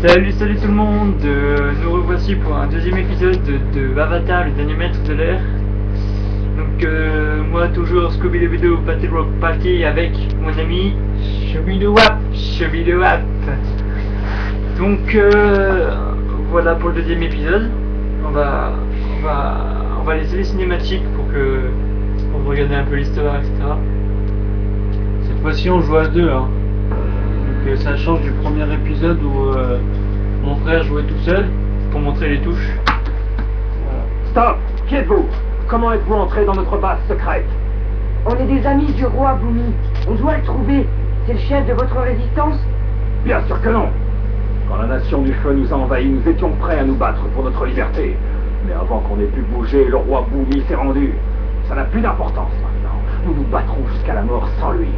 Salut tout le monde, nous revoici pour un deuxième épisode de Avatar, le dernier maître de l'air. Donc moi toujours Scooby-Doo Battle Rock Party avec mon ami Shubidoo-Wap. Donc voilà pour le deuxième épisode. On va laisser les cinématiques pour regarder un peu l'histoire, etc. Cette fois-ci on joue à deux, hein. Donc ça change du premier épisode où mon frère jouait tout seul Pour montrer les touches. Voilà. Stop! Qui êtes-vous? Comment êtes-vous entré dans notre base secrète? On est des amis du roi Bumi. On doit le trouver. C'est le chef de votre résistance? Bien sûr que non! Quand la Nation du Feu nous a envahis, nous étions prêts à nous battre pour notre liberté. Mais avant qu'on ait pu bouger, le roi Bumi s'est rendu. Ça n'a plus d'importance maintenant. Nous nous battrons jusqu'à la mort sans lui.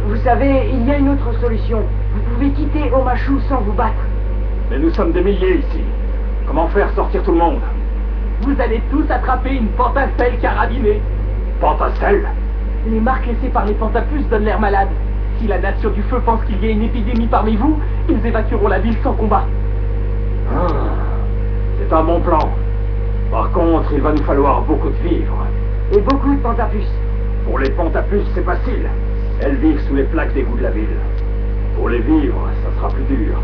Vous savez, il y a une autre solution. Vous pouvez quitter Omashu sans vous battre. Mais nous sommes des milliers ici. Comment faire sortir tout le monde? Vous allez tous attraper une pentacelle carabinée. Pentacelle? Les marques laissées par les pentapus donnent l'air malade. Si la Nation du Feu pense qu'il y a une épidémie parmi vous, ils évacueront la ville sans combat. Ah, c'est un bon plan. Par contre, il va nous falloir beaucoup de vivres. Et beaucoup de pentapus. Pour les pentapus, c'est facile. Elles vivent sous les plaques d'égout de la ville. Pour les vivres, ça sera plus dur.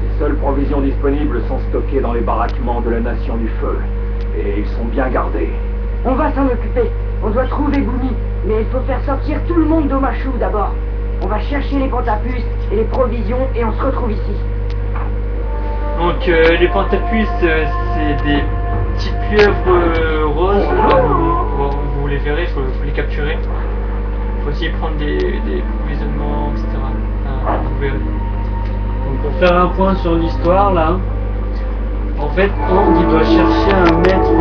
Les seules provisions disponibles sont stockées dans les baraquements de la Nation du Feu. Et ils sont bien gardés. On va s'en occuper. On doit trouver Bumi. Mais il faut faire sortir tout le monde d'Omashu d'abord. On va chercher les pentapus et les provisions et on se retrouve ici. Donc les pentapus, c'est des petites pieuvres roses. Vous les verrez, faut les capturer. Faut aussi prendre des provisionnements, etc. Vous verrez. Donc pour faire un point sur l'histoire là, en fait Aang il doit chercher un maître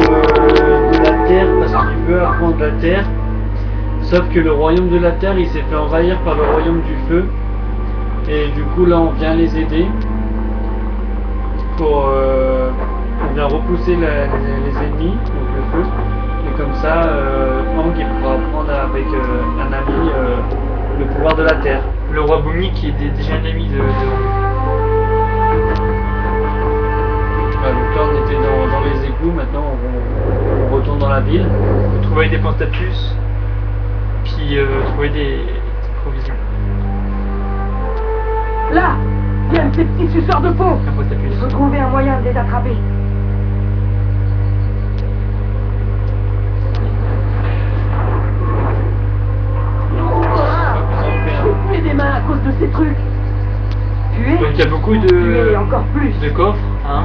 de la terre parce qu'il veut apprendre la terre. Sauf que le royaume de la terre il s'est fait envahir par le royaume du feu. Et du coup là on vient les aider pour on vient repousser les ennemis, donc le feu. Et comme ça Aang il pourra apprendre avec un ami le pouvoir de la terre. Le roi Bumi qui est déjà un ami de Donc là on était dans les égouts, maintenant on retourne dans la ville. Vous trouvez des pentapus, puis trouver des provisions. Là! Viens, ces petits suceurs de peau. Un pentapus. Il faut trouver un moyen de les attraper. J'ai tué des mains à cause de ces trucs. Tuer? Donc il y a beaucoup Tuer encore plus. de coffres, hein.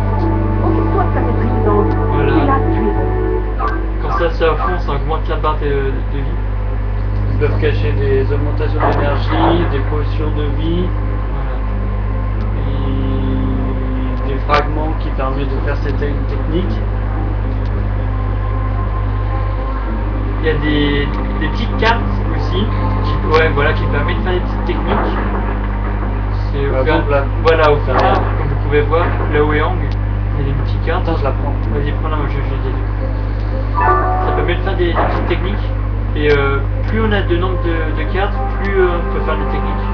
Occupe-toi de ta maîtrise d'angle. Voilà. Et là, tu es bon. Quand ça se fond, ça augmente la barre de vie. Ils peuvent cacher des augmentations d'énergie, des potions de vie, Voilà. et des fragments qui permettent de faire certaines techniques. Il y a des petites cartes aussi, qui permettent de faire des petites techniques. C'est Par exemple, là. voilà, au fur et à mesure, comme vous pouvez voir, là où est Aang, il y a des petites cartes. Attends, je la prends. Vas-y, prends-la, moi je l'ai dit. Ça permet de faire des petites techniques. Et plus on a de nombre de cartes, plus on peut faire des techniques.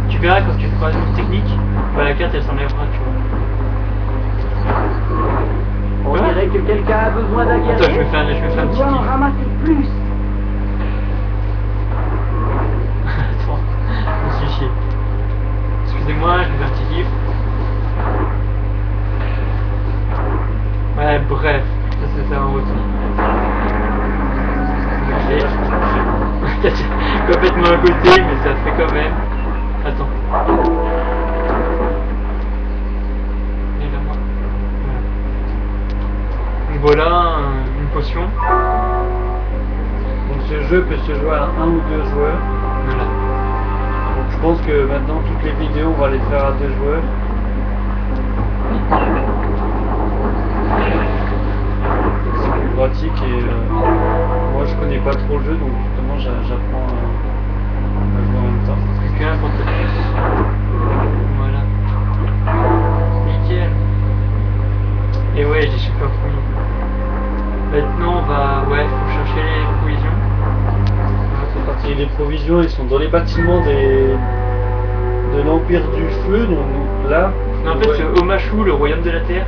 Tu verras quand tu feras une technique, la carte elle s'enlèvera, tu vois. On dirait que quelqu'un a besoin d'un Attends, je guerrier. vais faire un On petit doit en kiff. ramasser plus. Attends, je me suis chié. Excusez-moi, je vais faire un petit kiff. Ouais, bref, ça c'est un retour. Complètement à côté, mais ça fait quand même. Attends. Et là, moi. Voilà. Donc voilà une potion. Donc ce jeu peut se jouer à un ou deux joueurs. Voilà. Donc je pense que maintenant toutes les vidéos on va les faire à deux joueurs. C'est plus pratique et moi je connais pas trop le jeu donc justement j'apprends à jouer en même temps. Quelqu'un pour te voilà. Nickel. Et ouais, j'ai super fouillé. Maintenant on va. Ouais, faut chercher les provisions. C'est parti, les provisions ils sont dans les bâtiments de l'Empire du Feu, donc là. Non, en fait, c'est Omashu, le royaume de la terre.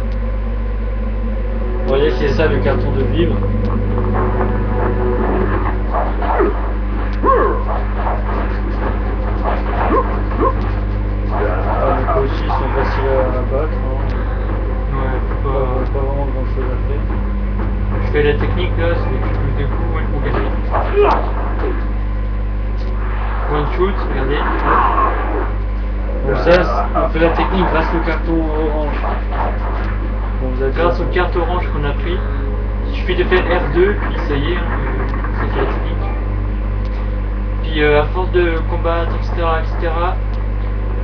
Vous voyez, c'est ça le carton de vivre. Les Koshi sont faciles à abattre. Hein. Ouais, Pas vraiment grand chose à faire. je fais la technique là, c'est plus de coups, ouais, pour gagner. One shoot, regardez. Donc ça, on fait la technique grâce au carton orange. Bon, vous avez Grâce aux cartes oranges qu'on a pris, il suffit de faire R2, puis ça y est, hein, ça fait la technique. Puis à force de combattre, etc.,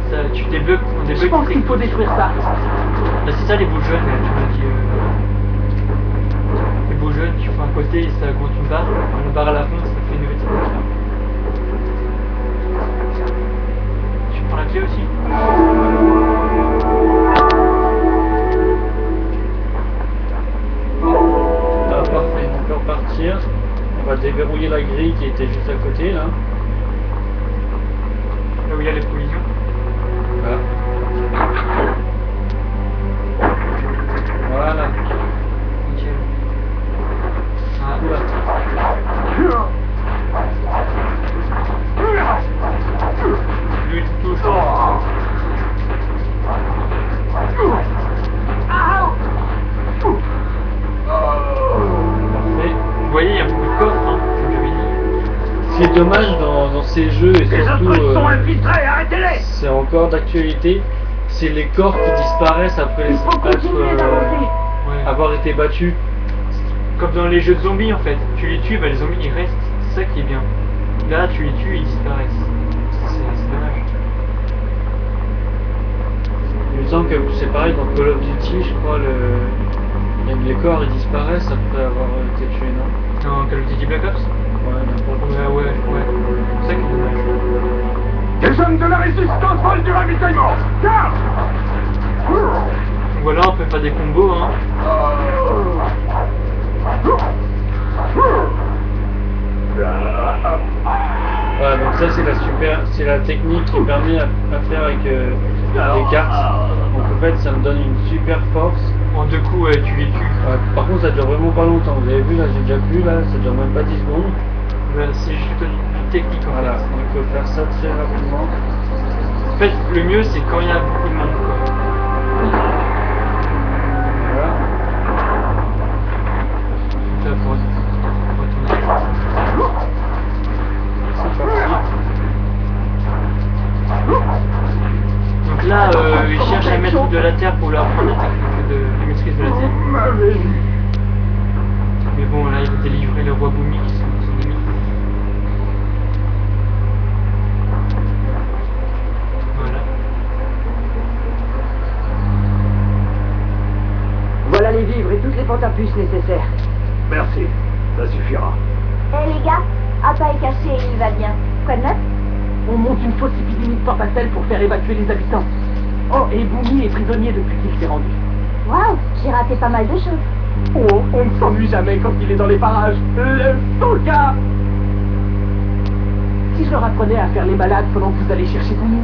ça, tu débloques, on Je débloque pense des qu'il faut techniques. détruire ça. Bah, c'est ça les boules jaunes, tu m'as dit. Les boules jaunes, tu fais un côté et ça augmente une barre. Une barre à la fin, ça fait une nouvelle technique. Tu prends la clé aussi? Ah, parfait, on peut repartir. On va déverrouiller la grille qui était juste à côté là. Là où il y a les provisions. Voilà. Voilà. Nickel. Ah, Oula. lui, il touche. Parfait. Vous voyez, il y a beaucoup de coffres, hein, comme j'avais dit. Ce qui est dommage dans ces jeux et Les surtout autres sont infiltrés, arrêtez-les! c'est encore d'actualité, c'est les corps qui disparaissent après Il faut continuer d'avancer. Ouais. avoir été battus. Comme dans les jeux de zombies en fait. Tu les tues, bah, les zombies ils restent. C'est ça qui est bien. Là, tu les tues, ils disparaissent. C'est dommage. Il me semble que c'est pareil dans Call of Duty, je crois, les corps ils disparaissent après avoir été tués, non? Dans Call of Duty Black Ops? Ouais, n'importe quoi. Ouais. C'est ça qui est dommage. Des hommes de la résistance volent du ravitaillement! Car! Donc voilà, on peut faire des combos, hein. Voilà, donc ça c'est la technique qui permet à faire avec les cartes. Donc en fait ça me donne une super force. En deux coups, ouais, tu les tues. Ouais, par contre ça dure vraiment pas longtemps. Vous avez vu là, j'ai déjà vu là, ça dure même pas 10 secondes. Bah, c'est juste une technique en Voilà, fait. on peut faire ça très rapidement. En fait, le mieux c'est quand il y a beaucoup de monde, quoi. Voilà. Ça pour retourner. C'est parti. Donc là, il cherche un maître de la terre pour leur apprendre la technique de maîtrise de la terre. Vous m'avez vu. Mais bon, là, il va délivrer le roi Bumi qui sont son ennemi. Voilà. Voilà les vivres et toutes les pentapus nécessaires. Merci, ça suffira. Eh les gars, Appa est caché et il va bien. Quoi de neuf? On monte une fausse épidémie de pentacelle pour faire évacuer les habitants. Oh, et Boomy est prisonnier depuis qu'il s'est rendu. Waouh, j'ai raté pas mal de choses. Oh, on ne s'ennuie jamais quand il est dans les parages. Le Soka! Si je leur apprenais à faire les malades pendant que vous allez chercher Boomy.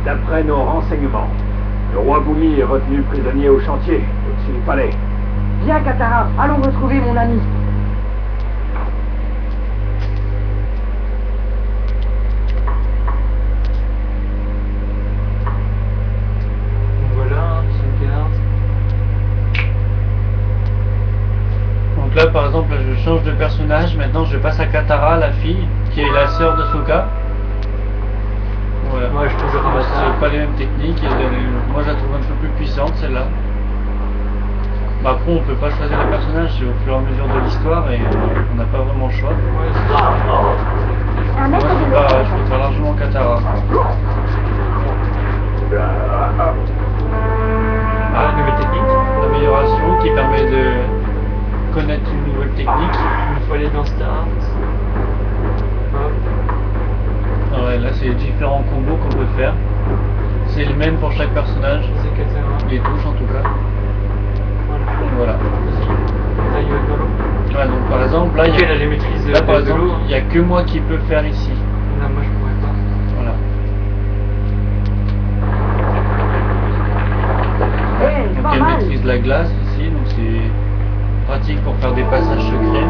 D'après nos renseignements, le roi Boomy est retenu prisonnier au chantier, au-dessus du palais. Viens Katara, allons retrouver mon ami. Donc voilà, sauvegarde. Donc là par exemple là, je change de personnage, maintenant je passe à Katara, la fille, qui est la sœur de Sokka. Voilà. Ouais, je trouve que Bah, ça. c'est pas les mêmes techniques, moi je la trouve un peu plus puissante celle-là. Bah, après on peut pas choisir les personnages, c'est au fur et à mesure de l'histoire et on n'a pas vraiment le choix. Ouais, c'est ça. Un Moi maître de je l'eau. préfère largement Katara. Ah, nouvelle technique. L'amélioration qui permet de connaître une nouvelle technique. Une fois les dans Start. Hop. Ah ouais, là c'est différents combos qu'on peut faire. C'est le même pour chaque personnage, C'est Katara. les touches en tout cas. Voilà. Voilà. Vas-y. Taille dans l'eau. Ouais, donc par exemple là, Ok, là, j'ai maîtrise là par de exemple l'eau. il n'y a que moi qui peux faire ici. Là, moi, je pourrais pas. Voilà. de la glace aussi, donc c'est pratique pour faire des passages secrets.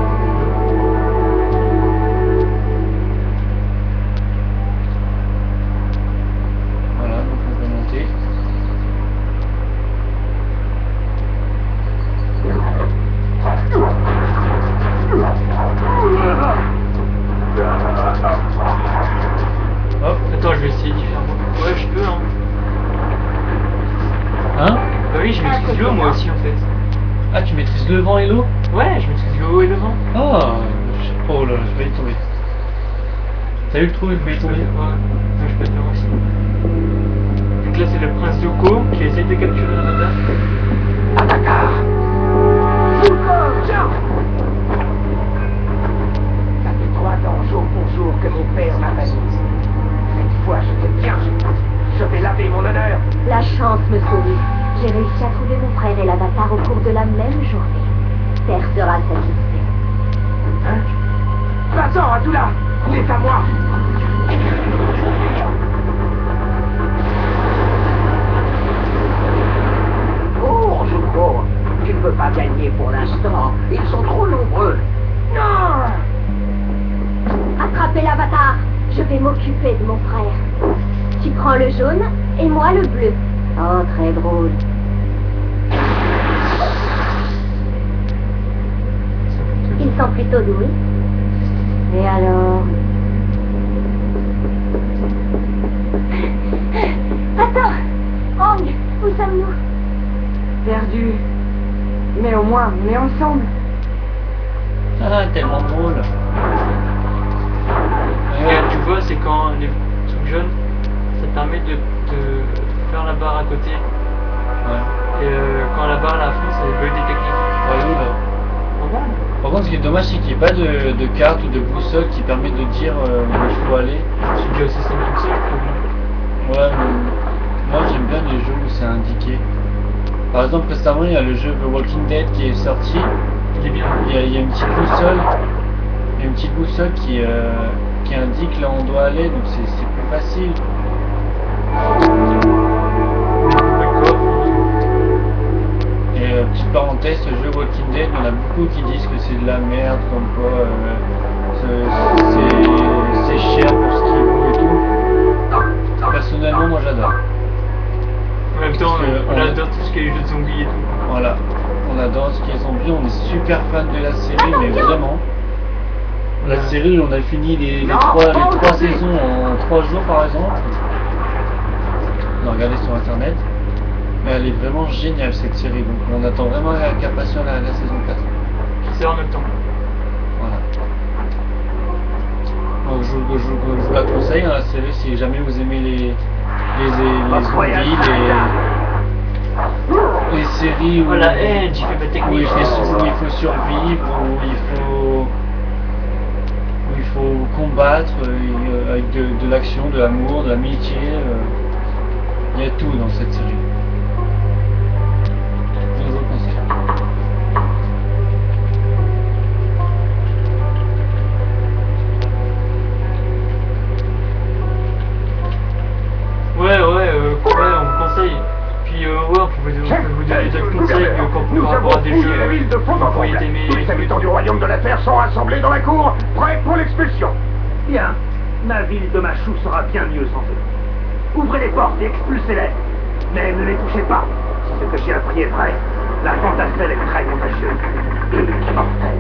Voilà, donc on peut monter. Hop. Attends, je vais essayer différemment. Ouais, je peux, hein. Hein? Bah oui, je maîtrise l'eau moi aussi en fait. Ah, tu maîtrises le vent et l'eau? Ouais, je maîtrise l'eau et le vent. Oh, oh là là, je vais y tomber. T'as eu le trou, je vais y tomber. Ouais, je peux le faire aussi. Donc là, c'est le prince Yoko qui essaie de capturer l'avatar. Attacar! Tiens! Ça fait 3 ans, jour pour jour, que mon père m'a banni. Cette fois, je te tiens. Je vais laver mon honneur. La chance me sourit. J'ai réussi à trouver mon frère et l'avatar au cours de la même journée. Père sera satisfait. Hein? Va-t'en, Atula! Il est à moi! Oh, je crois. Tu ne peux pas gagner pour l'instant. Ils sont trop nombreux. Non! Attrapez l'avatar. Je vais m'occuper de mon frère. Tu prends le jaune et moi le bleu. Oh, très drôle. Ils sont plutôt doués. Et alors? Attends! Ong, où sommes-nous? Perdu. Mais au moins, on est ensemble. Ah, tellement drôle. Regarde, tu vois, c'est quand les trucs jaunes, ça permet de faire la barre à côté. Ouais. Et quand la barre à la fin, c'est le des techniques. Ouais, oui, là. Regarde. Par contre, ce qui est dommage, c'est qu'il n'y ait pas de carte ou de boussole qui permet de dire où il faut aller. C'est déjà aussi simple que ça, je trouve. Ouais, mais moi j'aime bien les jeux où c'est indiqué. Par exemple, récemment, il y a le jeu The Walking Dead qui est sorti. Il est bien. Il y a une petite boussole. Il y a une petite boussole qui indique là où on doit aller, donc c'est plus facile. D'accord. Et petite parenthèse, ce jeu Walking Dead, il y en a beaucoup qui disent que c'est de la merde, comme quoi c'est cher pour ce qu'il vaut et tout. Personnellement, moi j'adore. En même temps, Parce que on adore tout ce qui est les jeux de zombies et tout. Voilà, on adore ce qui est zombie, on est super fan de la série, mais vraiment. La série, on a fini les trois saisons en 3 jours par exemple. On a regardé sur internet. Mais elle est vraiment géniale cette série, donc on attend vraiment avec impatience la saison 4. C'est en même temps. Voilà. Donc je vous la conseille, hein, la série, si jamais vous aimez les zombies, les séries où, Voilà, j'ai fait ma où technique. il faut survivre, où il faut combattre avec de l'action, de l'amour, de l'amitié. Il y a tout dans cette série. Je vous le conseille. Ouais, on vous conseille. Puis ouais, on peut vous donner d'autres conseils quand Nous par rapport avons à des fouillé jeux la ville de que fond vous en pourriez comble. aimer. Tous les habitants du royaume de la Terre sont rassemblés dans la cour, prêts pour l'expulsion. Bien, ma ville de Machou sera bien mieux sans eux. Ouvrez les portes et expulsez-les. Mais ne les touchez pas. Si ce que j'ai appris est vrai, la fantasmelle est très contagieuse et mortelle.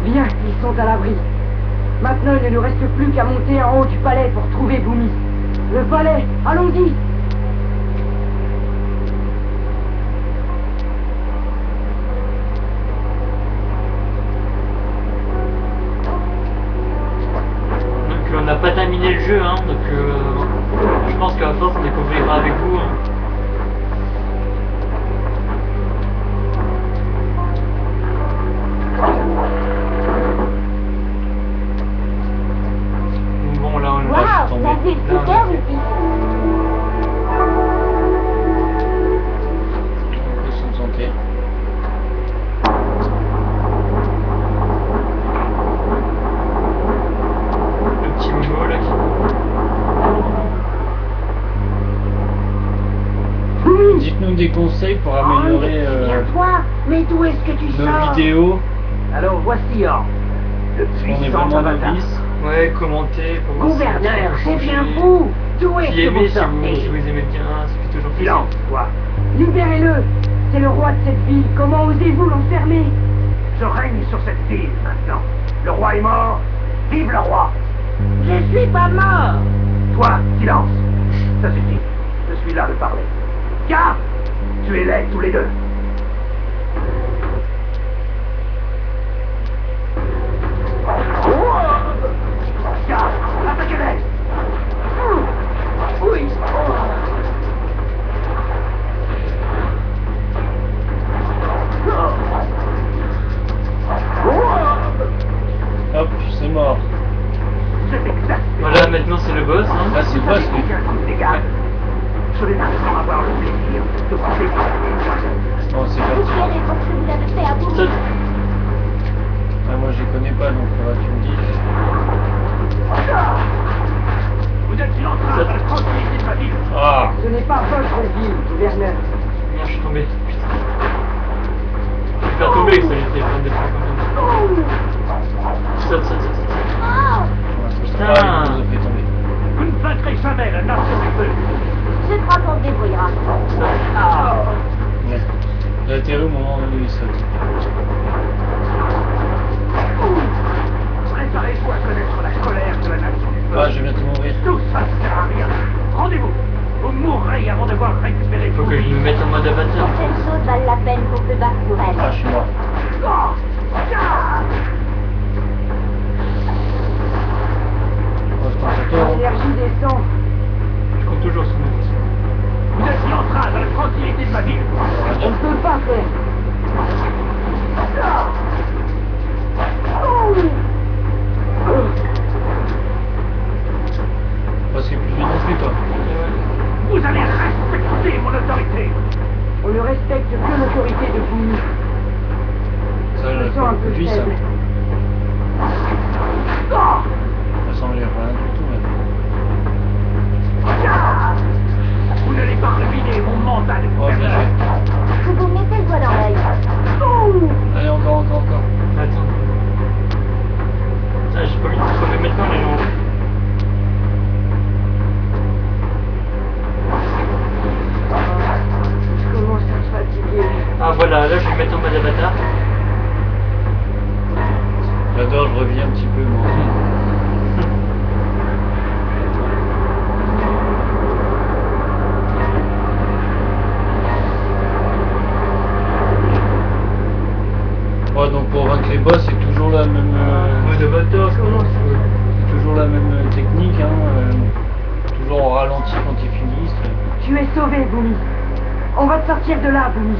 Bien, ils sont à l'abri. Maintenant, il ne nous reste plus qu'à monter en haut du palais pour trouver Boomy. Le palais, allons-y! Donc on n'a pas terminé le jeu, hein, donc je pense qu'à force on découvrira avec vous. Hein. Bon là on Waouh, je suis la tombé. vue est super ici. On peut se santé. le petit Momo là qui... Dites-nous des conseils pour améliorer Viens-toi. Mais d'où est-ce que tu nos sors? vidéos. Alors voici Org, le On est puissant vraiment avatar. novices. Ouais, commentez pour voir si Gouverneur, vous c'est changez. bien vous. D'où est-ce Si que vous aimez, si sortez? vous aimez bien, ça fait toujours plaisir. Silence, toi. Libérez-le. C'est le roi de cette ville. Comment osez-vous l'enfermer? Je règne sur cette ville maintenant. Le roi est mort. Vive le roi. Je suis pas mort. Toi, silence. Ça suffit. Je suis là de parler. Car tu es laid tous les deux. Car, attaquez-les. Oui. Hop, c'est mort. C'est exact. Voilà, maintenant c'est le boss. Hein. Là, c'est le boss, lui. Un coup de dégâts. Je vais maintenant avoir le plaisir de vous dégager. Bon, c'est Vous parti. verrez pour ce que vous avez fait à vous. Ça- Ah, moi, je les connais pas, donc faudra que tu me dises. Vous êtes une entrave à la tranquillité de ma ville. Ah, Ce n'est pas votre ville, gouverneur. Merde, je suis tombé. Putain. Je vais faire tomber avec ça, j'étais plein de trucs comme ça. Saute. putain, il nous a fait tomber. Vous ne vaincrez jamais la nation du feu. Je crois qu'on se débrouillera. Ouais. J'ai atterri au moment où il saute. Préparez-vous à connaître la colère de la nation du feu. Ah, je vais bientôt mourir. Tout ça ne sert à rien. Rendez-vous. Vous mourrez avant d'avoir récupéré Faut vos que je me vies. mette en mode avatar. Certaines choses valent la peine pour se battre pour Ah, elles. je suis mort. Ah, ah. Oh, je pense à toi. hein. L'énergie descend. Je compte toujours sur moi. Vous êtes une entrave à la tranquillité de ma ville. On ne peut pas faire. Parce que plus vite non plus, toi. Vous allez respecter mon autorité. On ne respecte que l'autorité de Bumi. Ça, Je me j'aurais sens pas un peu produit ça. faible. Ah, Ça semblait rien du tout, même. ah. Vous n'allez pas ruiner mon mandat de Oh, bien gouverneur. joué. Vous vous mettez le doigt dans l'œil. Allez, encore. Attends. Ah, j'ai pas envie de crever maintenant, les gens. Je commence à se fatiguer. Ah voilà, là je vais me mettre en mode avatar. J'adore, je reviens un petit peu, moi. Ouais, donc pour vaincre les boss, c'est toujours la même... Mode avatar, comment ça? C'est toujours la même technique, hein. Toujours au ralenti quand ils finissent. Tu es sauvé, Bumi. On va te sortir de là, Bumi.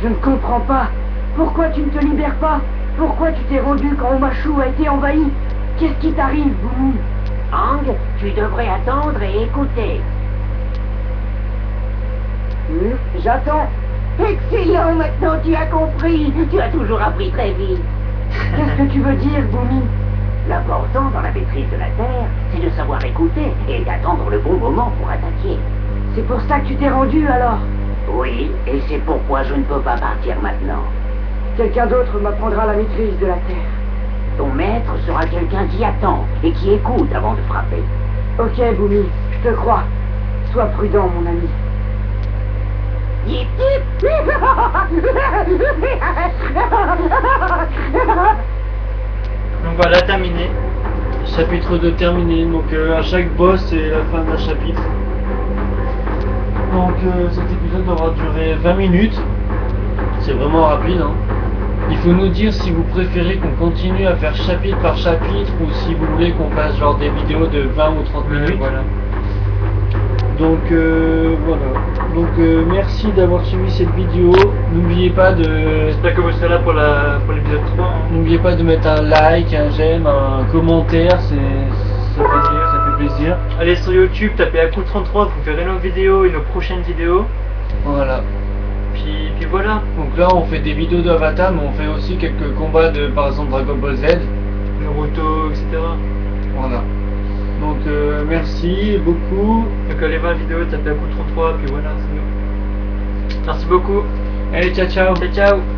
Je ne comprends pas. Pourquoi tu ne te libères pas? Pourquoi tu t'es rendu quand Omashu a été envahi? Qu'est-ce qui t'arrive, Bumi? Ang, tu devrais attendre et écouter. J'attends. Excellent, maintenant tu as compris. Tu as toujours appris très vite. Qu'est-ce que tu veux dire, Bumi? L'important dans la maîtrise de la Terre, c'est de savoir écouter et d'attendre le bon moment pour attaquer. C'est pour ça que tu t'es rendu, alors? Oui, et c'est pourquoi je ne peux pas partir maintenant. Quelqu'un d'autre m'apprendra la maîtrise de la Terre. Ton maître sera quelqu'un qui attend et qui écoute avant de frapper. Ok, Bumi, je te crois. Sois prudent, mon ami. Yip, yip. Donc voilà, terminé. Chapitre 2 terminé, donc à chaque boss c'est la fin d'un chapitre. Donc cet épisode aura duré 20 minutes. C'est vraiment rapide, hein. Il faut nous dire si vous préférez qu'on continue à faire chapitre par chapitre ou si vous voulez qu'on fasse genre des vidéos de 20 ou 30 minutes. Voilà. Donc voilà. Donc merci d'avoir suivi cette vidéo. N'oubliez pas de J'espère que vous serez là pour l'épisode 3. Hein. N'oubliez pas de mettre un like, un j'aime, un commentaire, ça fait plaisir. Allez sur YouTube, tapez Aku33, vous verrez nos vidéos et nos prochaines vidéos. Voilà. Puis voilà. Donc là, on fait des vidéos d'Avatar, mais on fait aussi quelques combats de, par exemple, Dragon Ball Z. Naruto, etc. Voilà. Donc merci beaucoup. Donc allez voir la vidéo, tapez Aku33, puis voilà, c'est nous. Merci beaucoup. Allez, ciao ciao. Ciao ciao.